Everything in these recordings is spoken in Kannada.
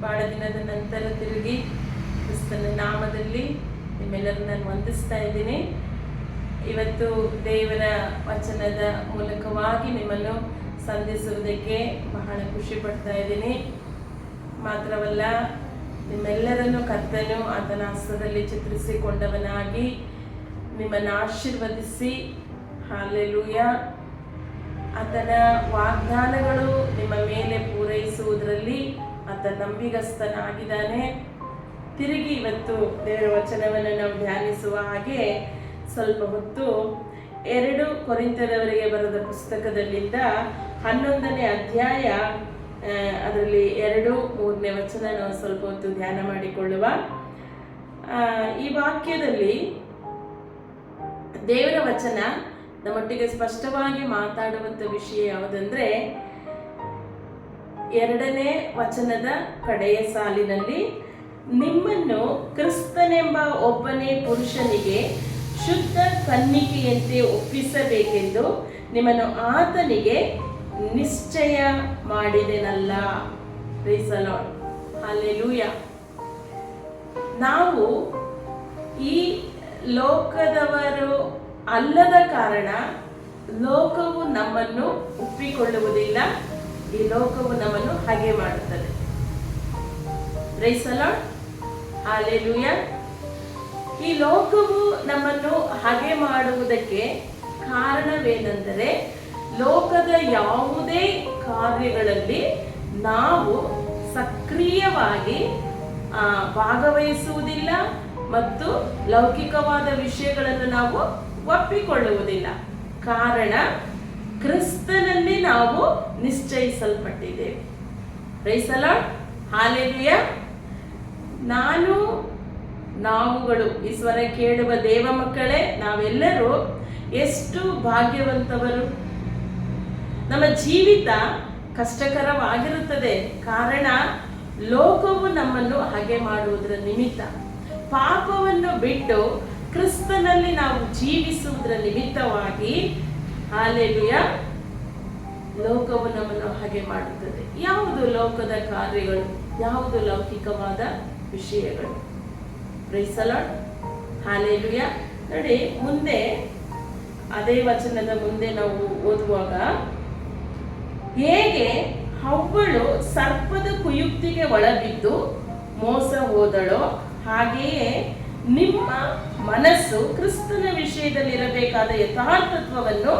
ಬಹಳ ದಿನದ ನಂತರ ತಿರುಗಿ ಕ್ರಿಸ್ತನ ನಾಮದಲ್ಲಿ ನಿಮ್ಮೆಲ್ಲರೂ ನಾನು ವಂದಿಸ್ತಾ ಇದ್ದೀನಿ. ಇವತ್ತು ದೇವರ ವಚನದ ಮೂಲಕವಾಗಿ ನಿಮ್ಮನ್ನು ಸಂಧಿಸುವುದಕ್ಕೆ ಬಹಳ ಖುಷಿ ಪಡ್ತಾ ಇದ್ದೀನಿ. ಮಾತ್ರವಲ್ಲ, ನಿಮ್ಮೆಲ್ಲರನ್ನು ಕರ್ತನು ಆತನ ಹಸ್ತದಲ್ಲಿ ಚಿತ್ರಿಸಿಕೊಂಡವನಾಗಿ ನಿಮ್ಮನ್ನು ಆಶೀರ್ವದಿಸಿ, ಹಾಲೆಲೂಯ, ಆತನ ವಾಗ್ದಾನಗಳು ನಿಮ್ಮ ಮೇಲೆ ಪೂರೈಸುವುದರಲ್ಲಿ ಆತ ನಂಬಿಗಸ್ತನಾಗಿದ್ದಾನೆ. ತಿರುಗಿ ಇವತ್ತು ದೇವರ ವಚನವನ್ನು ನಾವು ಧ್ಯಾನಿಸುವ ಹಾಗೆ ಸ್ವಲ್ಪ ಹೊತ್ತು 2 ಕೊರಿಂಥದವರಿಗೆ ಬರೆದ ಪುಸ್ತಕದಲ್ಲಿಂದ 11ನೇ ಅಧ್ಯಾಯ, ಅದರಲ್ಲಿ 2-3ನೇ ವಚನ ನಾವು ಸ್ವಲ್ಪ ಹೊತ್ತು ಧ್ಯಾನ ಮಾಡಿಕೊಳ್ಳುವ. ಈ ವಾಕ್ಯದಲ್ಲಿ ದೇವರ ವಚನ ನಮ್ಮೊಟ್ಟಿಗೆ ಸ್ಪಷ್ಟವಾಗಿ ಮಾತಾಡುವಂಥ ವಿಷಯ ಯಾವುದಂದ್ರೆ, 2ನೇ ವಚನದ ಕಡೆಯ ಸಾಲಿನಲ್ಲಿ, ನಿಮ್ಮನ್ನು ಕ್ರಿಸ್ತನೆಂಬ ಒಬ್ಬನೇ ಪುರುಷನಿಗೆ ಶುದ್ಧ ಕನ್ನಿಕೆಯಂತೆ ಒಪ್ಪಿಸಬೇಕೆಂದು ನಿಮ್ಮನ್ನು ಆತನಿಗೆ ನಿಶ್ಚಯ ಮಾಡಿದೆನಲ್ಲ. Praise the lord, hallelujah. ನಾವು ಈ ಲೋಕದವರು ಅಲ್ಲದ ಕಾರಣ ಲೋಕವು ನಮ್ಮನ್ನು ಒಪ್ಪಿಕೊಳ್ಳುವುದಿಲ್ಲ, ಈ ಲೋಕವು ನಮ್ಮನ್ನು ಹಾಗೆ ಮಾಡುತ್ತದೆ. Praise the lord, hallelujah. ಈ ಲೋಕವು ನಮ್ಮನ್ನು ಹಾಗೆ ಮಾಡುವುದಕ್ಕೆ ಕಾರಣವೇನೆಂದರೆ, ಲೋಕದ ಯಾವುದೇ ಕಾರ್ಯಗಳಲ್ಲಿ ನಾವು ಸಕ್ರಿಯವಾಗಿ ಭಾಗವಹಿಸುವುದಿಲ್ಲ ಮತ್ತು ಲೌಕಿಕವಾದ ವಿಷಯಗಳನ್ನು ನಾವು ಒಪ್ಪಿಕೊಳ್ಳುವುದಿಲ್ಲ. ಕಾರಣ, ಕ್ರಿಸ್ತನಲ್ಲಿ ನಾವು ನಿಶ್ಚಯಿಸಲ್ಪಟ್ಟಿದ್ದೇವೆ. Praise the lord, hallelujah. ನಾವುಗಳು ಈ ಸ್ವರ ಕೇಳುವ ದೇವ ಮಕ್ಕಳೇ, ನಾವೆಲ್ಲರೂ ಎಷ್ಟು ಭಾಗ್ಯವಂತವರು. ನಮ್ಮ ಜೀವಿತ ಕಷ್ಟಕರವಾಗಿರುತ್ತದೆ, ಕಾರಣ ಲೋಕವು ನಮ್ಮನ್ನು ಹಾಗೆ ಮಾಡುವುದರ ನಿಮಿತ್ತ. ಪಾಪವನ್ನು ಬಿಟ್ಟು ಕ್ರಿಸ್ತನಲ್ಲಿ ನಾವು ಜೀವಿಸುವುದರ ನಿಮಿತ್ತವಾಗಿ, ಹಲ್ಲೆಲೂಯಾ, ಲೋಕವು ನಮ್ಮನ್ನು ಹಾಗೆ ಮಾಡುತ್ತದೆ. ಯಾವುದು ಲೋಕದ ಕಾರ್ಯಗಳು, ಯಾವುದು ಲೌಕಿಕವಾದ ವಿಷಯಗಳು. Praise the lord, hallelujah. ನೋಡಿ, ಮುಂದೆ ಅದೇ ವಚನದ ಮುಂದೆ ನಾವು ಓದುವಾಗ, ಹೇಗೆ ಹವ್ವಳು ಸರ್ಪದ ಕುಯುಕ್ತಿಗೆ ಒಳಬಿದ್ದು ಮೋಸ ಹೋದಳೋ, ಹಾಗೆಯೇ ನಿಮ್ಮ ಮನಸ್ಸು ಕ್ರಿಸ್ತನ ವಿಷಯದಲ್ಲಿರಬೇಕಾದ ಯಥಾರ್ಥತ್ವವನ್ನು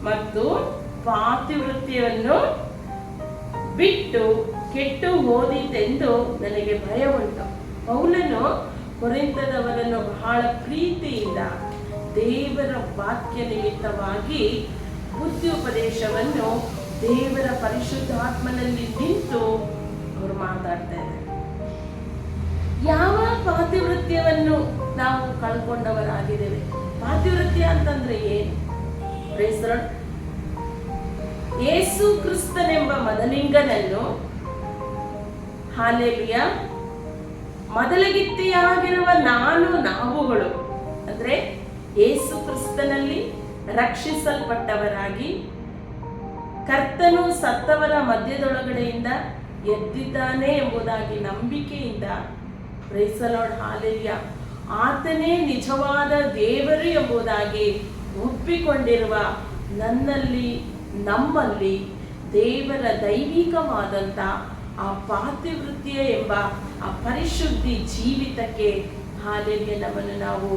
ಮತ್ತು ಪಾತಿವೃತ್ಯವನ್ನು ಬಿಟ್ಟು ಕೆಟ್ಟು ಹೋದೀತೆಂದು ನನಗೆ ಭಯ ಉಂಟು. ಪೌಲನು ಕೊರಿಂಥದವರನ್ನು ಬಹಳ ಪ್ರೀತಿಯಿಂದ ದೇವರ ವಾಕ್ಯ ನಿಮಿತ್ತವಾಗಿ ಬುದ್ಧಿ ಉಪದೇಶವನ್ನು ದೇವರ ಪರಿಶುದ್ಧಾತ್ಮನಲ್ಲಿ ನಿಂತು ಅವರು ಮಾತಾಡ್ತಾ ಇದ್ದಾರೆ. ಯಾವ ಪಾತಿವೃತ್ಯವನ್ನು ನಾವು ಕಳ್ಕೊಂಡವರಾಗಿದ್ದೇವೆ? ಪಾತಿವೃತ್ಯ ಅಂತಂದ್ರೆ ಏನು? ಪ್ರೈಸ್ ದಿ ಲಾರ್ಡ್, ಯೇಸು ಕ್ರಿಸ್ತನೆಂಬ ಮದಲಿಂಗನನ್ನು, ಹಲ್ಲೆಲೂಯಾ, ಮೊದಲಗಿತ್ತಿಯಾಗಿರುವ ನಾವುಗಳು ಅಂದ್ರೆ ಯೇಸು ಕ್ರಿಸ್ತನಲ್ಲಿ ರಕ್ಷಿಸಲ್ಪಟ್ಟವರಾಗಿ, ಕರ್ತನು ಸತ್ತವರ ಮಧ್ಯದೊಳಗಡೆಯಿಂದ ಎದ್ದಿದ್ದಾನೆ ಎಂಬುದಾಗಿ ನಂಬಿಕೆಯಿಂದ, ಪ್ರೈಸ್ ದಿ ಲಾರ್ಡ್, ಹಲ್ಲೆಲೂಯಾ, ಆತನೇ ನಿಜವಾದ ದೇವರು ಎಂಬುದಾಗಿ ಒಪ್ಪಿಕೊಂಡಿರುವ ನನ್ನಲ್ಲಿ, ನಮ್ಮಲ್ಲಿ ದೇವರ ದೈವಿಕವಾದಂಥ ಆ ಪಾತಿವೃತ್ಯ ಎಂಬ ಆ ಪರಿಶುದ್ಧಿ ಜೀವಿತಕ್ಕೆ, ಹಲ್ಲೆಲೂಯಾ, ನಮ್ಮನ್ನು ನಾವು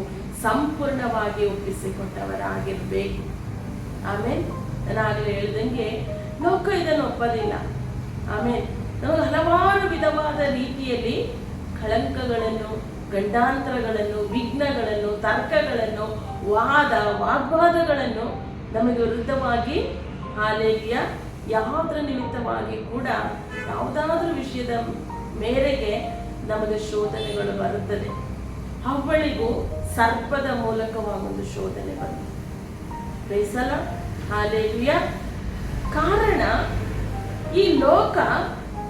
ಸಂಪೂರ್ಣವಾಗಿ ಒಪ್ಪಿಸಿಕೊಟ್ಟವರಾಗಿರ್ಬೇಕು. ಆಮೇಲೆ ನಾನಾಗಲೇ ಹೇಳ್ದಂಗೆ ಲೋಕ ಇದನ್ನು ಒಪ್ಪೋದಿಲ್ಲ. ಆಮೇಲೆ ನಮಗೆ ಹಲವಾರು ವಿಧವಾದ ರೀತಿಯಲ್ಲಿ ಕಳಂಕಗಳನ್ನು, ಗಂಡಾಂತರಗಳನ್ನು, ವಿಘ್ನಗಳನ್ನು, ತರ್ಕಗಳನ್ನು, ವಾಗ್ವಾದಗಳನ್ನು ನಮಗೆ ವಿರುದ್ಧವಾಗಿ, ಹಲ್ಲೆಲೂಯಾ, ಯಾವುದರ ನಿಮಿತ್ತವಾಗಿ ಕೂಡ ಯಾವುದಾದ್ರೂ ವಿಷಯದ ಮೇರೆಗೆ ನಮಗೆ ಶೋಧನೆಗಳು ಬರುತ್ತದೆ. ಹವ್ವಳಿಗೂ ಸರ್ಪದ ಮೂಲಕವಾಗಿ ಒಂದು ಶೋಧನೆ ಬಂತು. Praise the lord, hallelujah. ಕಾರಣ, ಈ ಲೋಕ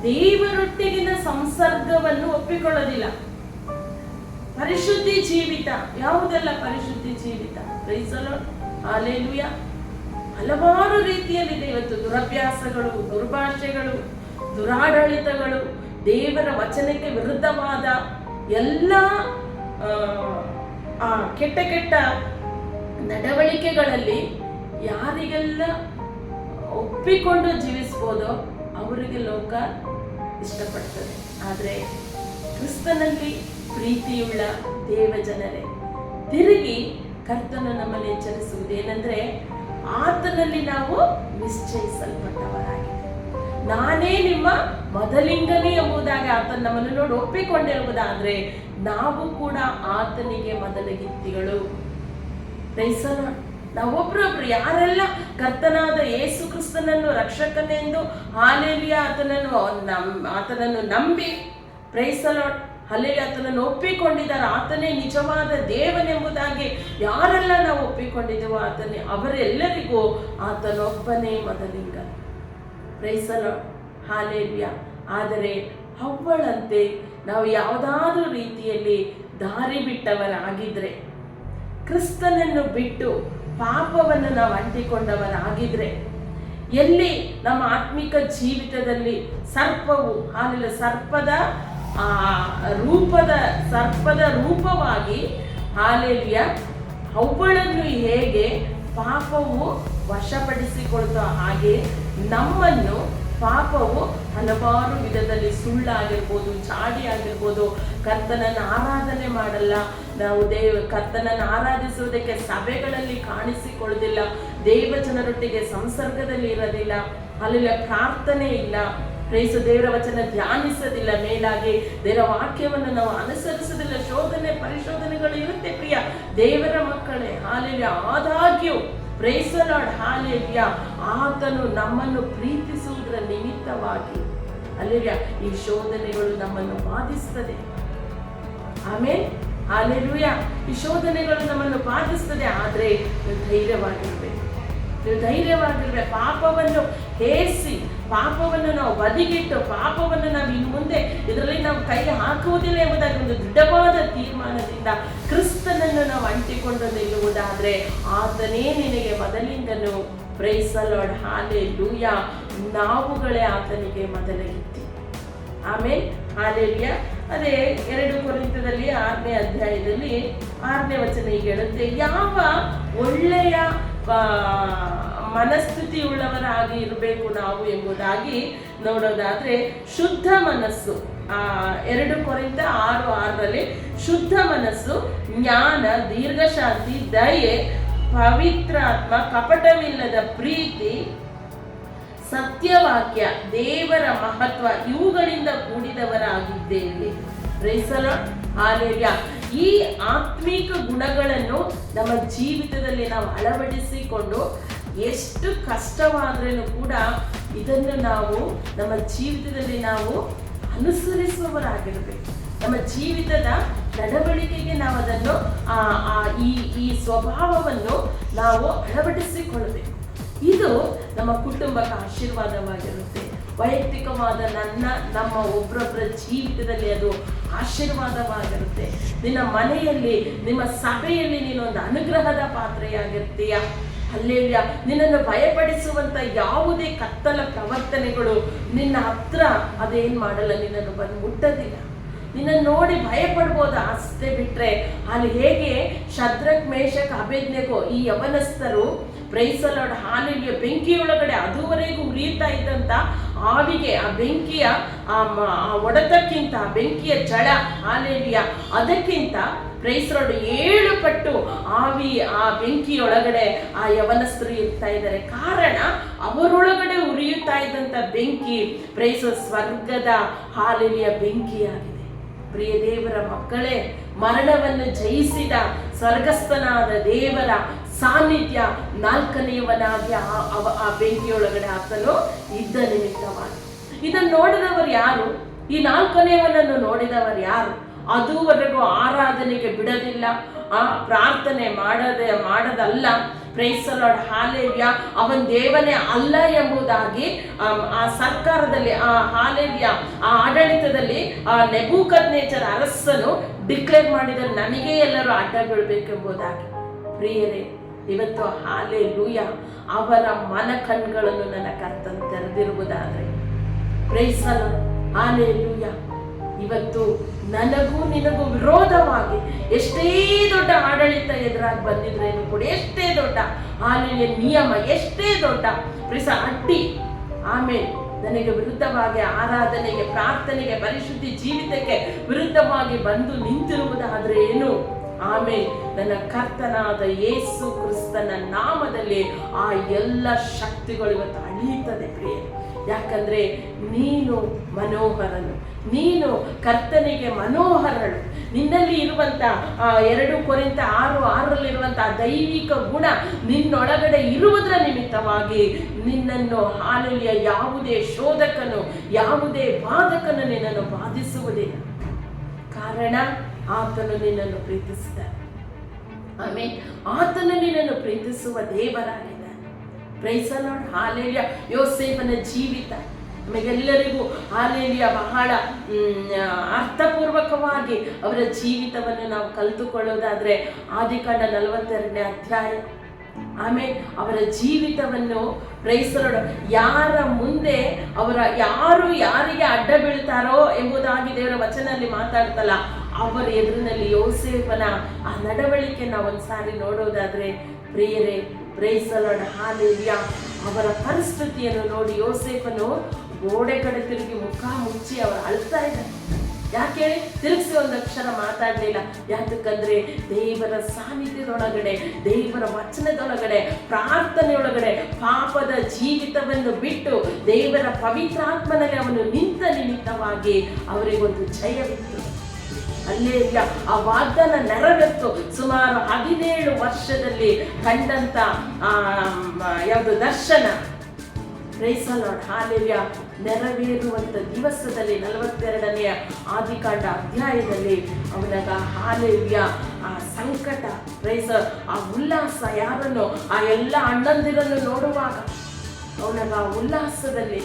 ದೇವರೊಟ್ಟಿಗಿನ ಸಂಸರ್ಗವನ್ನು ಒಪ್ಪಿಕೊಳ್ಳೋದಿಲ್ಲ. ಪರಿಶುದ್ಧಿ ಜೀವಿತ, ಯಾವುದೆಲ್ಲ ಪರಿಶುದ್ಧಿ ಜೀವಿತ? Praise the lord, hallelujah. ಹಲವಾರು ರೀತಿಯಲ್ಲಿದೆ ಇವತ್ತು. ದುರಭ್ಯಾಸಗಳು, ದುರ್ಭಾಷೆಗಳು, ದುರಾಡಳಿತಗಳು, ದೇವರ ವಚನಕ್ಕೆ ವಿರುದ್ಧವಾದ ಎಲ್ಲ ಕೆಟ್ಟ ಕೆಟ್ಟ ನಡವಳಿಕೆಗಳಲ್ಲಿ ಯಾರಿಗೆಲ್ಲ ಒಪ್ಪಿಕೊಂಡು ಜೀವಿಸ್ಬೋದೋ ಅವರಿಗೆ ಲೋಕ ಇಷ್ಟಪಡ್ತದೆ. ಆದರೆ ಕ್ರಿಸ್ತನಲ್ಲಿ ಪ್ರೀತಿಯುಳ್ಳ ದೇವ ಜನರೇ, ತಿರುಗಿ ಕರ್ತನು ನಮ್ಮನ್ನು ಎಚ್ಚರಿಸುವುದೇನೆಂದರೆ, ಆತನಲ್ಲಿ ನಾವು ನಿಶ್ಚಯಿಸಲ್ಪಟ್ಟವರಾಗಿದೆ. ನಾನೇ ನಿಮ್ಮ ಮೊದಲಿಂಗನೇ ಎಂಬುದಾಗಿ ಆತನ ನಮ್ಮನ್ನು ನೋಡಿ ಒಪ್ಪಿಕೊಂಡಿರುವುದಾದ್ರೆ ನಾವು ಕೂಡ ಆತನಿಗೆ ಮೊದಲಗಿತ್ತಿಗಳು. ನಾವೊಬ್ರೊಬ್ರು ಯಾರೆಲ್ಲ ಕರ್ತನಾದ ಯೇಸು ಕ್ರಿಸ್ತನನ್ನು ರಕ್ಷಕನೆಂದು ಹಾಲೆಲೂಯ ಆತನನ್ನು ನಂಬಿ ಆತನನ್ನು ಒಪ್ಪಿಕೊಂಡಿದ್ದಾರೆ, ಆತನೇ ನಿಜವಾದ ದೇವನೆಂಬುದಾಗಿ ಯಾರೆಲ್ಲ ನಾವು ಒಪ್ಪಿಕೊಂಡಿದ್ದೇವೋ ಅವರೆಲ್ಲರಿಗೂ ಆತನೊಬ್ಬನೇ ಮೊದಲಿಂಗ. ಹಾಲೆಲೂಯ. ಆದರೆ ಹವ್ವಳಂತೆ ನಾವು ಯಾವುದಾದ್ರೂ ರೀತಿಯಲ್ಲಿ ದಾರಿ ಬಿಟ್ಟವರಾಗಿದ್ರೆ, ಕ್ರಿಸ್ತನನ್ನು ಬಿಟ್ಟು ಪಾಪವನ್ನು ನಾವು ಅಂಟಿಕೊಂಡವರಾಗಿದ್ರೆ, ಎಲ್ಲಿ ನಮ್ಮ ಆತ್ಮಿಕ ಜೀವಿತದಲ್ಲಿ ಸರ್ಪದ ರೂಪವಾಗಿ ಹಾಲೆಲೂಯ ಹವ್ವಳನ್ನು ಹೇಗೆ ಪಾಪವು ವಶಪಡಿಸಿಕೊಳ್ತೋ ಹಾಗೆ ನಮ್ಮನ್ನು ಪಾಪವು ಹಲವಾರು ವಿಧದಲ್ಲಿ ಸುಳ್ಳಾಗಿರ್ಬೋದು, ಚಾಡಿ ಆಗಿರ್ಬೋದು, ಕರ್ತನನ್ನು ಆರಾಧನೆ ಮಾಡಲ್ಲ, ನಾವು ಕರ್ತನನ್ನು ಆರಾಧಿಸುವುದಕ್ಕೆ ಸಭೆಗಳಲ್ಲಿ ಕಾಣಿಸಿಕೊಳ್ಳುವುದಿಲ್ಲ, ದೇವಜನರೊಟ್ಟಿಗೆ ಸಂಸರ್ಗದಲ್ಲಿ ಇರೋದಿಲ್ಲ, ಅಲ್ಲಿ ಪ್ರಾರ್ಥನೆ ಇಲ್ಲ, ದೇವರ ವಚನ ಧ್ಯಾನಿಸೋದಿಲ್ಲ, ಮೇಲಾಗಿ ದೇವರ ವಾಕ್ಯವನ್ನು ನಾವು ಅನುಸರಿಸೋದಿಲ್ಲ, ಪರಿಶೋಧನೆಗಳು ಇರುತ್ತೆ ಪ್ರಿಯ ದೇವರ ಮಕ್ಕಳೇ. ಹಾಲೆಲೂಯ. ಆದಾಗ್ಯೂ ಪ್ರೈಸ್ ದಿ ಲಾರ್ಡ್, ಹಾಲೆಲೂಯ, ಆತನು ನಮ್ಮನ್ನು ಪ್ರೀತಿಸುವುದರ ನಿಮಿತ್ತವಾಗಿ ಹಾಲೆಲೂಯ ಈ ಶೋಧನೆಗಳು ನಮ್ಮನ್ನು ಬಾಧಿಸ್ತದೆ. ಆಮೇಲೆ ಹಾಲೆಲೂಯ ಈ ಶೋಧನೆಗಳು ನಮ್ಮನ್ನು ಬಾಧಿಸ್ತದೆ. ಆದರೆ ನೀವು ಧೈರ್ಯವಾಗಿರ್ಬೇಕು. ಪಾಪವನ್ನು ಹೇಸಿ, ಪಾಪವನ್ನು ನಾವು ಬದಿಗಿಟ್ಟು, ಪಾಪವನ್ನು ನಾವು ಇನ್ನು ಮುಂದೆ ಇದರಲ್ಲಿ ನಾವು ಕೈ ಹಾಕುವುದಿಲ್ಲ ಎಂಬುದಾಗಿ ಒಂದು ದೃಢವಾದ ತೀರ್ಮಾನದಿಂದ ಕ್ರಿಸ್ತನನ್ನು ನಾವು ಅಂಟಿಕೊಂಡು ನಿಲ್ಲುವುದಾದ್ರೆ ಆತನೇ ನಿನಗೆ ಮೊದಲಿಂದನು. Praise the lord, hallelujah. ನಾವುಗಳೇ ಆತನಿಗೆ ಮೊದಲಿಗಿತ್ತಿ. ಆಮೇಲೆ ಹಾಲೆಲೂಯ. ಅದೇ 2 ಕೊರಿಂಥದಲ್ಲಿ 6ನೇ ಅಧ್ಯಾಯದಲ್ಲಿ 6ನೇ ವಚನ ಹೀಗೆ ಹೇಳುತ್ತೆ, ಯಾವ ಒಳ್ಳೆಯ ಮನಸ್ಥಿತಿಯುಳ್ಳವರಾಗಿ ಇರಬೇಕು ನಾವು ಎಂಬುದಾಗಿ ನೋಡೋದಾದ್ರೆ, ಶುದ್ಧ ಮನಸ್ಸು 2 ಕೊರಿಂಥ 6:6ರಲ್ಲಿ ಶುದ್ಧ ಮನಸ್ಸು, ಜ್ಞಾನ, ದೀರ್ಘಶಾಂತಿ, ದಯೆ, ಪವಿತ್ರಾತ್ಮ, ಕಪಟವಿಲ್ಲದ ಪ್ರೀತಿ, ಸತ್ಯವಾಕ್ಯ, ದೇವರ ಮಹತ್ವ, ಇವುಗಳಿಂದ ಕೂಡಿದವರಾಗಿದ್ದೇವೆ. Praise the lord, hallelujah. ಈ ಆತ್ಮೀಕ ಗುಣಗಳನ್ನು ನಮ್ಮ ಜೀವಿತದಲ್ಲಿ ನಾವು ಅಳವಡಿಸಿಕೊಂಡು ಎಷ್ಟು ಕಷ್ಟವಾದ್ರೂ ಕೂಡ ಇದನ್ನು ನಾವು ನಮ್ಮ ಜೀವಿತದಲ್ಲಿ ನಾವು ಅನುಸರಿಸುವವರಾಗಿರಬೇಕು. ನಮ್ಮ ಜೀವಿತದ ನಡವಳಿಕೆಗೆ ನಾವು ಅದನ್ನು ಈ ಸ್ವಭಾವವನ್ನು ನಾವು ಅಳವಡಿಸಿಕೊಳ್ಳಬೇಕು. ಇದು ನಮ್ಮ ಕುಟುಂಬಕ್ಕೆ ಆಶೀರ್ವಾದವಾಗಿರುತ್ತೆ. ವೈಯಕ್ತಿಕವಾದ ನಮ್ಮ ಒಬ್ಬರೊಬ್ಬರ ಜೀವಿತದಲ್ಲಿ ಅದು ಆಶೀರ್ವಾದವಾಗಿರುತ್ತೆ. ನಿನ್ನ ಮನೆಯಲ್ಲಿ, ನಿಮ್ಮ ಸಭೆಯಲ್ಲಿ ನೀನೊಂದು ಅನುಗ್ರಹದ ಪಾತ್ರೆಯಾಗಿರ್ತೀಯ. ಹಲ್ಲೆಲೂಯ. ನಿನ್ನನ್ನು ಭಯಪಡಿಸುವಂತ ಯಾವುದೇ ಕತ್ತಲ ಪ್ರವರ್ತನೆಗಳು ನಿನ್ನ ಹತ್ರ ಅದೇನ್ ಮಾಡಲ್ಲ, ನಿನ್ನನ್ನು ಬಂದು ಮುಟ್ಟದಿಲ್ಲ. ನಿನ್ನನ್ನು ನೋಡಿ ಭಯಪಡ್ಬೋದು ಅಷ್ಟೇ ಬಿಟ್ರೆ, ಅಲ್ಲಿ ಹೇಗೆ ಶದ್ರಕ್, ಮೇಷಕ್, ಅಬೇದ್ನೆಗೋ ಈ ಯವನಸ್ಥರು ಪ್ರೈಸ್ ದಿ ಲಾರ್ಡ್, ಹಾಲೆಲೂಯ, ಬೆಂಕಿಯೊಳಗಡೆ ಅದುವರೆಗೂ ಉರಿಯುತ್ತಾ ಇದ್ದಂತ ಆವಿಗೆ, ಆ ಬೆಂಕಿಯ ಒಡೆತಕ್ಕಿಂತ, ಬೆಂಕಿಯ ಜಳ, ಹಾಲೆಲೂಯ, ಅದಕ್ಕಿಂತ ಪ್ರೈಸ್ ದಿ ಲಾರ್ಡ್ 7 ಪಟ್ಟು ಆವಿ ಆ ಬೆಂಕಿಯೊಳಗಡೆ ಆ ಯವನಸ್ಥರು ಇರ್ತಾ ಇದ್ದಾರೆ. ಕಾರಣ ಅವರೊಳಗಡೆ ಉರಿಯುತ್ತಾ ಇದ್ದಂತ ಬೆಂಕಿ ಪ್ರೈಸ್ ಸ್ವರ್ಗದ ಹಾಲೆಲೂಯ ಬೆಂಕಿಯಾಗಿದೆ. ಪ್ರಿಯ ದೇವರ ಮಕ್ಕಳೇ, ಮರಣವನ್ನು ಜಯಿಸಿದ ಸ್ವರ್ಗಸ್ಥನಾದ ದೇವರ ಸಾನ್ನಿಧ್ಯ 4ನೇಯವನಾಗಿ ಆ ಬೆಂಕಿಯೊಳಗಡೆ ಆತನು ಇದ್ದ ನಿಮಿತ್ತವಾಗಿ. ಇದನ್ನು ನೋಡಿದವರು ಯಾರು? ಈ 4ನೇಯವನನ್ನು ನೋಡಿದವರು ಯಾರು? ಅದುವರೆಗೂ ಆರಾಧನೆಗೆ ಬಿಡೋದಿಲ್ಲ, ಪ್ರಾರ್ಥನೆ ಮಾಡದಲ್ಲ. Praise the lord, hallelujah. ಅವನ ದೇವನೇ ಅಲ್ಲ ಎಂಬುದಾಗಿ ಆ ಸರ್ಕಾರದಲ್ಲಿ, ಆ ಹಾಲೆಲೂಯ, ಆ ಆಡಳಿತದಲ್ಲಿ ನೆಬೂಕದ್ನೆಚ್ಚರ ಅರಸನು ಡಿಕ್ಲೇರ್ ಮಾಡಿದ, ನನಗೆ ಎಲ್ಲರೂ ಅಡ್ಡ ಬೀಳ್ಬೇಕೆಂಬುದಾಗಿ. ಪ್ರಿಯರೇ, ಇವತ್ತು ಹಾಲೆಲೂಯ ಅವರ ಮನ ಕಣ್ಗಳನ್ನು ನನ್ನ ಕರ್ತನು ತೆರೆದಿರುವುದಾದ್ರೆ ಪ್ರೈಸ್ ದಿ ಲಾರ್ಡ್, ಹಾಲೆಲೂಯ. ಇವತ್ತು ನನಗೂ ನಿನಗೂ ವಿರೋಧವಾಗಿ ಎಷ್ಟೇ ದೊಡ್ಡ ಆಡಳಿತ ಎದುರಾಗಿ ಬಂದಿದ್ರೇನು ಕೂಡ, ಎಷ್ಟೇ ದೊಡ್ಡ ಹಾಲೆಯ ನಿಯಮ, ಎಷ್ಟೇ ದೊಡ್ಡ ಅಡ್ಡಿ ಆಮೇಲೆ ನನಗೆ ವಿರುದ್ಧವಾಗಿ ಆರಾಧನೆಗೆ, ಪ್ರಾರ್ಥನೆಗೆ, ಪರಿಶುದ್ಧಿ ಜೀವಿತಕ್ಕೆ ವಿರುದ್ಧವಾಗಿ ಬಂದು ನಿಂತಿರುವುದಾದ್ರೆ ಏನು, ಆಮೇಲೆ ನನ್ನ ಕರ್ತನಾದ ಯೇಸು ಕ್ರಿಸ್ತನ ನಾಮದಲ್ಲಿ ಆ ಎಲ್ಲ ಶಕ್ತಿಗಳು ಇವತ್ತು ಅಳಿಯುತ್ತದೆ ಪ್ರಿಯ. ಯಾಕಂದ್ರೆ ನೀನು ಮನೋಹರನು, ನೀನು ಕರ್ತನಿಗೆ ಮನೋಹರಳು. ನಿನ್ನಲ್ಲಿ ಇರುವಂತ 2 ಕೊರಿಂಥ 6:6 ದೈವಿಕ ಗುಣ ನಿನ್ನೊಳಗಡೆ ಇರುವುದರ ನಿಮಿತ್ತವಾಗಿ ನಿನ್ನನ್ನು ಹಾಲೆಲೂಯ ಯಾವುದೇ ಶೋಧಕನು, ಯಾವುದೇ ಬಾಧಕನು ನಿನ್ನನ್ನು ಬಾಧಿಸುವುದಿಲ್ಲ. ಕಾರಣ ಆತನು ನಿನ್ನನ್ನು ಪ್ರೀತಿಸಿದ್ದಾನೆ. ಆಮೇಲೆ ಆತನು ನಿನ್ನನ್ನು ಪ್ರೀತಿಸುವ ದೇವರಾಗಿದ್ದಾನೆ. Praise the lord. ಹಾಲೆಲೂಯ. ಯೋಸೇಫನ ಜೀವಿತ ನಮಗೆಲ್ಲರಿಗೂ ಹಾಲೆಲೂಯ ಬಹಳ ಅರ್ಥಪೂರ್ವಕವಾಗಿ ಅವರ ಜೀವಿತವನ್ನು ನಾವು ಕಲಿತುಕೊಳ್ಳೋದಾದ್ರೆ ಆದಿಕಾಂಡ 42ನೇ ಅಧ್ಯಾಯ. ಆಮೇಲೆ ಅವರ ಜೀವಿತವನ್ನು ಪ್ರೈಸ್ ದಿ ಲಾರ್ಡ್, ಯಾರ ಮುಂದೆ ಯಾರು ಯಾರಿಗೆ ಅಡ್ಡ ಬೀಳ್ತಾರೋ ಎಂಬುದಾಗಿ ದೇವರ ವಚನಲ್ಲಿ ಮಾತಾಡ್ತಲ್ಲ, ಅವರ ಎದುರಿನಲ್ಲಿ ಯೋಸೇಫನ ಆ ನಡವಳಿಕೆ ನಾವು ಒಂದ್ಸಾರಿ ನೋಡೋದಾದ್ರೆ ಪ್ರಿಯರೇ, ಪ್ರೈಸ್ ದಿ ಲಾರ್ಡ್, ಹಾಲೆಲೂಯ, ಅವರ ಪರಿಸ್ಥಿತಿಯನ್ನು ನೋಡಿ ಯೋಸೇಫನು ಗೋಡೆ ಕಡೆ ತಿರುಗಿ ಮುಖ ಮುಚ್ಚಿ ಅವರು ಅಳ್ತಾ ಇದ್ದಾರೆ. ಯಾಕೆ ತಿರುಗಿಸಿ ಒಂದು ಅಕ್ಷರ ಮಾತಾಡಲಿಲ್ಲ? ಯಾಕಂದ್ರೆ ದೇವರ ಸಾನ್ನಿಧ್ಯದೊಳಗಡೆ, ದೇವರ ವಚನದೊಳಗಡೆ, ಪ್ರಾರ್ಥನೆಯೊಳಗಡೆ ಪಾಪದ ಜೀವಿತವನ್ನು ಬಿಟ್ಟು ದೇವರ ಪವಿತ್ರಾತ್ಮನಲ್ಲಿ ಅವನು ನಿಂತ ನಿಮಿತ್ತವಾಗಿ ಅವರಿಗೊಂದು ಜಯವಿತ್ತು. ಅಲ್ಲೇ ಆ ವಾಗ್ದಾನ ನೆರವೇರ್ತು. ಸುಮಾರು 17 ವರ್ಷದಲ್ಲಿ ಕಂಡಂತ ಯಾವುದು ದರ್ಶನ, ಪ್ರೈಸ್ ದಿ ಲಾರ್ಡ್, ಹಾಲೆಲೂಯ, ನೆರವೇರುವಂತ ದಿವಸದಲ್ಲಿ 42ನೇ ಆದಿಕಾಂಡ ಅಧ್ಯಾಯದಲ್ಲಿ ಅವನಾಗ ಹಾಲೆಲೂಯ ಆ ಸಂಕಟ, ಪ್ರೈಸ್, ಆ ಉಲ್ಲಾಸ, ಯಾರನ್ನು ಆ ಎಲ್ಲ ಅಣ್ಣಂದಿರನ್ನು ನೋಡುವಾಗ ಅವನಾಗ ಆ ಉಲ್ಲಾಸದಲ್ಲಿ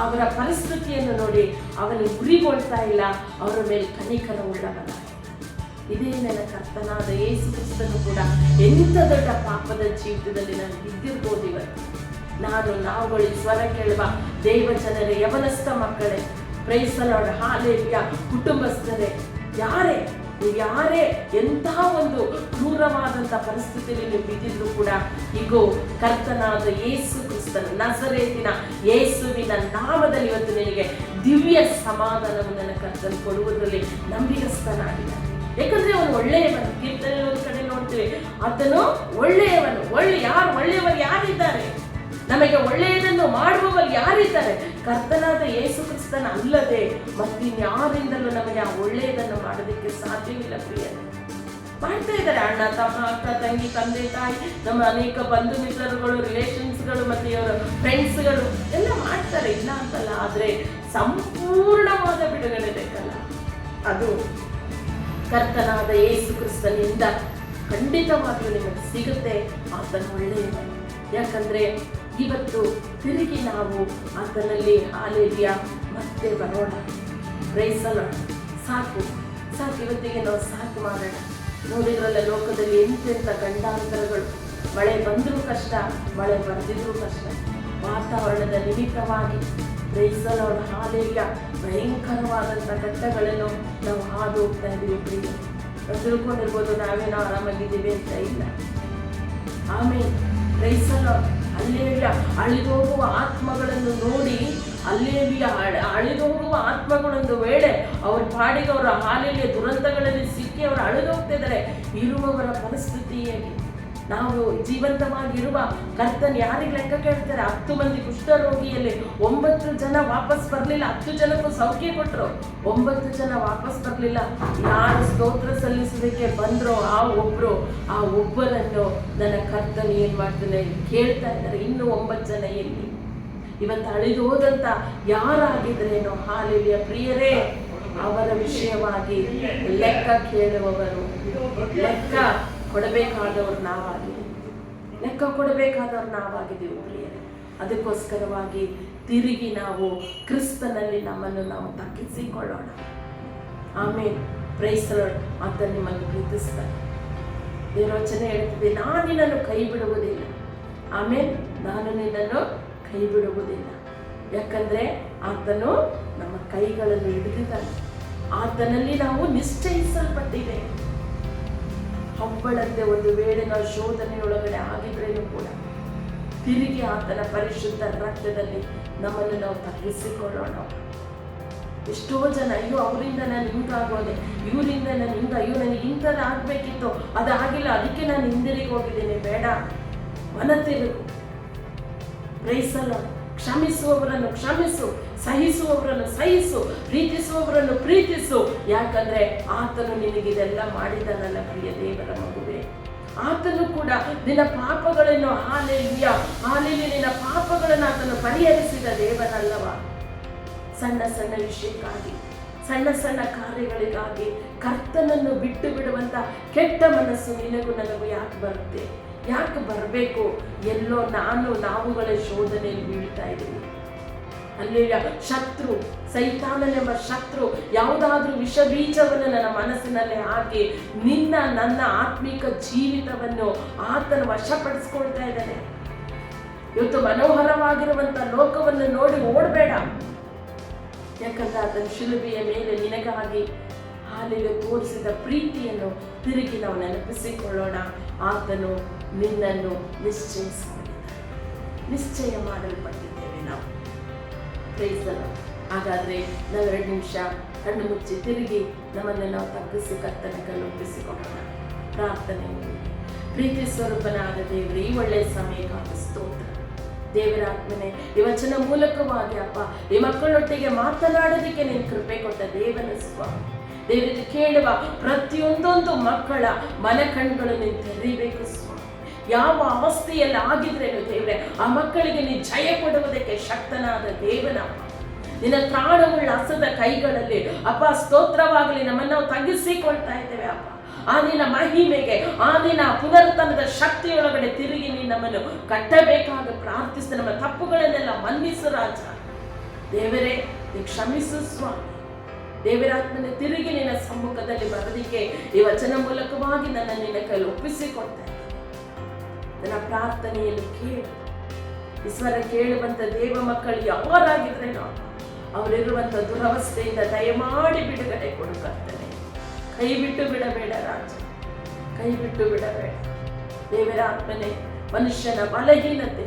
ಅವರ ಪರಿಸ್ಥಿತಿಯನ್ನು ನೋಡಿ ಅವನು ಗುರಿಗೊಳ್ತಾ ಇಲ್ಲ, ಅವರ ಮೇಲೆ ಕನಿಕರ ಉಳ್ಳವನ. ಇದೇ ನನ್ನ ಕರ್ತನಾದ ಯೇಸು ಕ್ರಿಸ್ತನು ಕೂಡ ಎಂಥ ದೊಡ್ಡ ಪಾಪದ ಜೀವಿತದಲ್ಲಿ ನಾನು ಬಿದ್ದಿರ್ಬೋದು. ಇವತ್ತು ನಾವುಗಳು ಸ್ವರ ಕೇಳುವ ದೇವ ಜನರೇ, ಯವನಸ್ಥ ಮಕ್ಕಳೇ, ಪ್ರೈಸ್ ದಿ ಲಾರ್ಡ್, ಹಾಲೆಲೂಯ, ಕುಟುಂಬಸ್ಥರೇ, ಯಾರೇ ಎಂತಹ ಒಂದು ಕ್ರೂರವಾದಂಥ ಪರಿಸ್ಥಿತಿಯಲ್ಲಿ ನೀವು ಬಿದ್ದಿದ್ರು ಕೂಡ ಈಗೋ ಕರ್ತನಾದ ಯೇಸು ಕ್ರಿಸ್ತನ ನಜರೇತಿನ ಯೇಸುವಿನ ನಾಮದಲ್ಲಿ ಇವತ್ತು ನಿನಗೆ ದಿವ್ಯ ಸಮಾಧಾನವನ್ನು ನನ್ನ ಕರ್ತನು ಕೊಡುವುದರಲ್ಲಿ ನಂಬಿಗಸ್ತನಾಗಿದ್ದಾನೆ. ಯಾಕಂದ್ರೆ ಅವನು ಒಳ್ಳೆಯವನು. ಕೀರ್ತನೆ ಒಂದು ಕಡೆ ನೋಡ್ತೀವಿ, ಆತನು ಒಳ್ಳೆಯವನು. ಒಳ್ಳೆಯವರು ಯಾರಿದ್ದಾರೆ? ನಮಗೆ ಒಳ್ಳೆಯದನ್ನು ಮಾಡುವವರು ಯಾರಿದ್ದಾರೆ? ಕರ್ತನಾದ ಯೇಸು ಕ್ರಿಸ್ತನ ಅಲ್ಲದೆ ಮತ್ತಿನ್ಯಾರಿಂದಲೂ ನಮಗೆ ಆ ಒಳ್ಳೆಯದನ್ನು ಮಾಡೋದಕ್ಕೆ ಸಾಧ್ಯವಿಲ್ಲ ಪ್ರಿಯರೇ. ಮಾಡ್ತಾ ಇದ್ದಾರೆ ಅಣ್ಣ, ತಮ್ಮ, ಅಕ್ಕ, ತಂಗಿ, ತಂದೆ, ತಾಯಿ, ನಮ್ಮ ಅನೇಕ ಬಂಧು ಮಿತ್ರರುಗಳು, ರಿಲೇಷನ್ಸ್ಗಳು, ಮತ್ತೆ ಇವರ ಫ್ರೆಂಡ್ಸ್ಗಳು ಎಲ್ಲ ಮಾಡ್ತಾರೆ, ಇಲ್ಲ ಅಂತಲ್ಲ. ಆದ್ರೆ ಸಂಪೂರ್ಣವಾದ ಬಿಡುಗಡೆ ಬೇಕಲ್ಲ, ಅದು ಕರ್ತನಾದ ಯೇಸು ಕ್ರಿಸ್ತನಿಂದ ಖಂಡಿತವಾಗಿಯೂ ನಿಮಗೆ ಸಿಗುತ್ತೆ. ಆತನ ಒಳ್ಳೆಯವನು. ಯಾಕಂದ್ರೆ ಇವತ್ತು ತಿರುಗಿ ನಾವು ಆತನಲ್ಲಿ ಹಾಲೆಲೂಯ ಮತ್ತೆ ಬರೋಣ. Praise the lord. ಸಾಕು ಇವತ್ತಿಗೆ ನಾವು ಸಾಕು ಮಾಡೋಣ. ನೋಡಿದ್ರಲ್ಲ ಲೋಕದಲ್ಲಿ ಎಂತೆಂಥ ಗಂಡಾಂತರಗಳು. ಮಳೆ ಬಂದರೂ ಕಷ್ಟ, ಮಳೆ ಬರೆದಿದ್ರೂ ಕಷ್ಟ. ವಾತಾವರಣದ ನಿಮಿತ್ತವಾಗಿ ಪ್ರೈಸ್ ದಿ ಲಾರ್ಡ್, ಹಾಲೆಲೂಯ, ಭಯಂಕರವಾದಂಥ ಘಟ್ಟಗಳನ್ನು ನಾವು ಹಾದು ಹೋಗ್ತಾ ಇದ್ದೀವಿ ಪ್ರಿಯ. ನಾವು ತಿಳ್ಕೊಂಡಿರ್ಬೋದು ನಾವೇನೋ ಆರಾಮಾಗಿದ್ದೀವಿ ಅಂತ. ಇಲ್ಲ. ಆಮೇಲೆ ಪ್ರೈಸ್ ದಿ ಲಾರ್ಡ್, ಅಲ್ಲೇಲಿಯ ಅಳಿದೋಗುವ ಆತ್ಮಗಳನ್ನು ನೋಡಿ, ಅಲ್ಲೇಲಿಯ ಅಳಿದೋಗುವ ಆತ್ಮಗಳೊಂದು ವೇಳೆ ಅವ್ರ ಪಾಡಿಗೆ ಅವರ ಹಾಲೆಲಿಯ ದುರಂತಗಳಲ್ಲಿ ಸಿಕ್ಕಿ ಅವರು ಅಳಿದೋಗ್ತಾ ಇದ್ದಾರೆ. ಇರುವವರ ಪರಿಸ್ಥಿತಿ ಹೇಗೆ? ನಾವು ಜೀವಂತವಾಗಿರುವ ಕರ್ತನ್ ಯಾರಿಗೆ ಲೆಕ್ಕ ಕೇಳ್ತಾರೆ? 10 ಮಂದಿ ಕುಷ್ಠರೋಗಿಯಲ್ಲಿ 9 ಜನ ವಾಪಸ್ ಬರಲಿಲ್ಲ. 10 ಜನಕ್ಕೂ ಸೌಖ್ಯ ಕೊಟ್ಟರು, 9 ಜನ ವಾಪಸ್ ಬರಲಿಲ್ಲ. ಯಾರು ಸ್ತೋತ್ರ ಸಲ್ಲಿಸೋದಕ್ಕೆ ಬಂದ್ರೋ ಆ ಒಬ್ಬರನ್ನು ನನ್ನ ಕರ್ತನ್ ಏನ್ ಮಾಡ್ತಾನೆ ಕೇಳ್ತಾ ಇದ್ದಾರೆ. ಇನ್ನು 9 ಜನ ಎಲ್ಲಿ? ಇವತ್ತು ಅಳಿದು ಹೋದಂತ ಯಾರಾಗಿದ್ರೇನೋ ಹಾಲೆಲೂಯ ಪ್ರಿಯರೇ, ಅವರ ವಿಷಯವಾಗಿ ಲೆಕ್ಕ ಕೇಳುವವರು, ಲೆಕ್ಕ ಕೊಡಬೇಕಾದವರು ನಾವಾಗಿದ್ದೀವಿ ಪ್ರಿಯರೇ. ಅದಕ್ಕೋಸ್ಕರವಾಗಿ ತಿರುಗಿ ನಾವು ಕ್ರಿಸ್ತನಲ್ಲಿ ನಮ್ಮನ್ನು ನಾವು ತಗ್ಗಿಸಿಕೊಳ್ಳೋಣ. ಆಮೇಲೆ ಪ್ರೈಸ್ ದಿ ಲಾರ್ಡ್. ಆತ ನಿಮ್ಮನ್ನು ಪ್ರೀತಿಸ್ತಾನೆ. ದೇವರವಚನ ಹೇಳ್ತಿದೆ, ನಾನು ನಿನ್ನನ್ನು ಕೈ ಬಿಡುವುದಿಲ್ಲ. ಆಮೇಲೆ ನಾನು ನಿನ್ನನ್ನು ಕೈ ಬಿಡುವುದಿಲ್ಲ. ಯಾಕಂದ್ರೆ ಆತನು ನಮ್ಮ ಕೈಗಳನ್ನು ಹಿಡಿದಿದ್ದಾನೆ. ಆತನಲ್ಲಿ ನಾವು ನಿಶ್ಚಯಿಸಲ್ಪಟ್ಟಿದೆ. ಹಬ್ಬಳಂತೆ ಒಂದು ವೇಳೆ ನಾವು ಶೋಧನೆಯೊಳಗಡೆ ಆಗಿದ್ರೇನು ಕೂಡ ತಿರುಗಿ ಆತನ ಪರಿಶುದ್ಧ ರಕ್ತದಲ್ಲಿ ನಮ್ಮನ್ನು ನಾವು ತಗ್ಗಿಸಿಕೊಳ್ಳೋಣ. ಎಷ್ಟೋ ಜನ ಅಯ್ಯೋ ಅವರಿಂದ ನಾನು ಹಿಂಗಾಗೋದೆ, ಇವರಿಂದ ನಾನು ಅಯ್ಯೋ ನನಗೆ ಇಂಥದ್ದು ಆಗ್ಬೇಕಿತ್ತು, ಅದಾಗಿಲ್ಲ, ಅದಕ್ಕೆ ನಾನು ಹಿಂದಿರುಗಿ ಹೋಗಿದ್ದೀನಿ. ಬೇಡ, ಮನತಿರುಗು, ಪ್ರೈಸಲ್ಲ. ಕ್ಷಮಿಸುವವರನ್ನು ಕ್ಷಮಿಸು, ಸಹಿಸುವವರನ್ನು ಸಹಿಸು, ಪ್ರೀತಿಸುವವರನ್ನು ಪ್ರೀತಿಸು. ಯಾಕಂದ್ರೆ ಆತನು ನಿನಗಿದೆಲ್ಲ ಮಾಡಿದನಲ್ಲ ಪ್ರಿಯ ದೇವರ ಮಗುವೆ. ಆತನು ಕೂಡ ನಿನ್ನ ಪಾಪಗಳನ್ನು ಹಾಲೆಲೂಯ ನಿನ್ನ ಪಾಪಗಳನ್ನು ಆತನು ಪರಿಹರಿಸಿದ ದೇವರಲ್ಲವ. ಸಣ್ಣ ಸಣ್ಣ ವಿಷಯಕ್ಕಾಗಿ, ಸಣ್ಣ ಸಣ್ಣ ಕಾರ್ಯಗಳಿಗಾಗಿ ಕರ್ತನನ್ನು ಬಿಟ್ಟು ಬಿಡುವಂತ ಕೆಟ್ಟ ಮನಸ್ಸು ನಿನಗೂ ನನಗೂ ಯಾಕೆ ಬರಬೇಕು? ಎಲ್ಲೋ ನಾವುಗಳ ಶೋಧನೆಯಲ್ಲಿ ಬೀಳ್ತಾ ಇದ್ದೀವಿ. ಅಲ್ಲಿಯ ಶತ್ರು, ಸೈತಾನನೆಂಬ ಶತ್ರು ಯಾವುದಾದ್ರೂ ವಿಷ ಬೀಜವನ್ನು ನನ್ನ ಮನಸ್ಸಿನಲ್ಲಿ ಹಾಕಿ ನನ್ನ ಆತ್ಮಿಕ ಜೀವಿತವನ್ನು ಆತನ ವಶಪಡಿಸ್ಕೊಳ್ತಾ ಇದ್ದಾನೆ. ಇವತ್ತು ಮನೋಹರವಾಗಿರುವಂತ ಲೋಕವನ್ನು ನೋಡಿ ಓಡಬೇಡ. ಯಾಕಂದ್ರೆ ಆತನ ಶಿಲುಬೆಯ ಮೇಲೆ ನಿನಗಾಗಿ ಹಾಲಿಗೆ ತೋರಿಸಿದ ಪ್ರೀತಿಯನ್ನು ತಿರುಗಿ ನಾವು ನೆನಪಿಸಿಕೊಳ್ಳೋಣ. ಆತನು ನಿನ್ನನ್ನು ನಿಶ್ಚಯ ಮಾಡಲ್ಪಟ್ಟಿದ್ದೇವೆ ನಾವು. ಹಾಗಾದ್ರೆ ನಾವು 2 ನಿಮಿಷ ಕಣ್ಣು ಮುಚ್ಚಿ ತಿರುಗಿ ನಮ್ಮನ್ನು ನಾವು ತಗ್ಗಿಸಿ ಕರ್ತನ ಕಲ್ಲೊಪ್ಪಿಸಿಕೊಳ್ಳೋಣ. ಪ್ರಾರ್ಥನೆ. ಪ್ರೀತಿ ಸ್ವರೂಪನಾದ ದೇವರೇ, ಈ ಒಳ್ಳೆಯ ಸಮಯಕ್ಕಾಗಿ ಸ್ತೋತ್ರ. ದೇವರ ಆತ್ಮನೆ, ಈ ವಚನ ಮೂಲಕವಾಗಿ ಅಪ್ಪ ಈ ಮಕ್ಕಳೊಟ್ಟಿಗೆ ಮಾತನಾಡೋದಕ್ಕೆ ನೀನು ಕೃಪೆ ಕೊಟ್ಟ ದೇವನ ಸ್ವಾಮಿ. ದೇವರಿಗೆ ಕೇಳುವ ಪ್ರತಿಯೊಂದೊಂದು ಮಕ್ಕಳ ಮನ ಕಣ್ಗಳು ನೀನು ತೆರೀಬೇಕು ಸ್ವಾಮಿ. ಯಾವ ಅವಸ್ಥೆಯಲ್ಲಿ ಆಗಿದ್ರೇನು ದೇವರೇ, ಆ ಮಕ್ಕಳಿಗೆ ನೀನು ಜಯ ಕೊಡುವುದಕ್ಕೆ ಶಕ್ತನಾದ ದೇವನಪ್ಪ. ನಿನ್ನ ತ್ರಾಣವುಳ್ಳ ಹಸದ ಕೈಗಳಲ್ಲಿ ಅಪ್ಪ ಸ್ತೋತ್ರವಾಗಲಿ ನಮ್ಮನ್ನು ನಾವು ತಗ್ಗಿಸಿಕೊಳ್ತಾ ಇದ್ದೇವೆ ಅಪ್ಪ. ಆ ನಿನ್ನ ಮಹಿಮೆಗೆ, ಆ ನಿನ್ನ ಪುನರ್ತನದ ಶಕ್ತಿಯೊಳಗಡೆ ತಿರುಗಿ ನೀನು ನಮ್ಮನ್ನು ಕಟ್ಟಬೇಕಾದ ಪ್ರಾರ್ಥಿಸಿ ನಮ್ಮ ತಪ್ಪುಗಳನ್ನೆಲ್ಲ ಮನ್ನಿಸು ರಾಜ. ದೇವರೇ ನೀ ಕ್ಷಮಿಸು ಸ್ವಾಮಿ. ದೇವರಾತ್ಮನೆ ತಿರುಗಿ ನಿನ್ನ ಸಮ್ಮುಖದಲ್ಲಿ ಬರೋದಿಕ್ಕೆ ಈ ವಚನ ಮೂಲಕವಾಗಿ ನಿನ್ನ ಕೈಲಿ ಒಪ್ಪಿಸಿಕೊಡ್ತಾ ಇದ್ದೇನೆ. ನನ್ನ ಪ್ರಾರ್ಥನೆಯಲ್ಲಿ ಕೇಳು. ಈಶ್ವರ ಕೇಳುವಂತ ದೇವ ಮಕ್ಕಳು ಯಾರಾಗಿದ್ರೇನೋ ಅವರಿರುವಂತ ದುರವಸ್ಥೆಯಿಂದ ದಯಮಾಡಿ ಬಿಡುಗಡೆ ಕೊಡುತ್ತೇನೆ. ಕೈ ಬಿಟ್ಟು ಬಿಡಬೇಡ ರಾಜ, ಕೈ ಬಿಟ್ಟು ಬಿಡಬೇಡ. ದೇವರ ಆತ್ಮನೆ, ಮನುಷ್ಯನ ಬಲಹೀನತೆ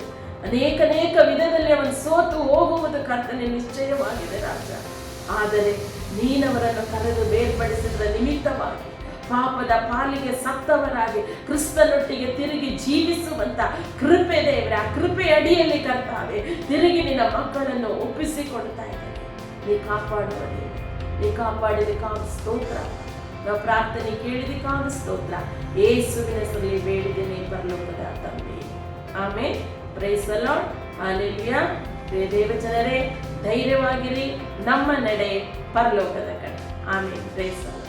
ಅನೇಕ ವಿಧದಲ್ಲಿ ಅವನು ಸೋತು ಹೋಗುವುದು ಕರ್ತನೆ ನಿಶ್ಚಯವಾಗಿದೆ ರಾಜ. ಆದರೆ ನೀನವರನ್ನು ಕರೆದು ಬೇರ್ಪಡಿಸಿದ ನಿಮಿತ್ತವಾಗಿ ಪಾಪದ ಪಾಲಿಗೆ ಸತ್ತವರಾಗಿ ಕ್ರಿಸ್ತನೊಟ್ಟಿಗೆ ತಿರುಗಿ ಜೀವಿಸುವಂತ ಕೃಪೆ ದೇವರ, ಆ ಕೃಪೆ ಅಡಿಯಲ್ಲಿ ಕರ್ತಾವೆ ತಿರುಗಿ ನಿನ್ನ ಮಕ್ಕಳನ್ನು ಒಪ್ಪಿಸಿಕೊಡ್ತಾ ಇದ್ದೇನೆ. ನೀ ಕಾಪಾಡುವ ದೇವ, ನೀ ಕಾಪಾಡಿದಕ್ಕಾಗ ಸ್ತೋತ್ರ. ನಾವು ಪ್ರಾರ್ಥನೆ ಕೇಳಿದಕ್ಕಾಗ ಸ್ತೋತ್ರ. ಯೇಸುವಿನ ಹೆಸರಲ್ಲಿ ಬೇಡಿದ್ದೇನೆ ಪರಲೋಕದ ತಂದೆ, amen. Praise the lord. Hallelujah. ದೇವ ಜನರೇ, ಧೈರ್ಯವಾಗಿರಿ, ನಮ್ಮ ನಡೆ ಪರಲೋಕದ ಕಡೆ. ಆಮೆನ್. Praise the lord.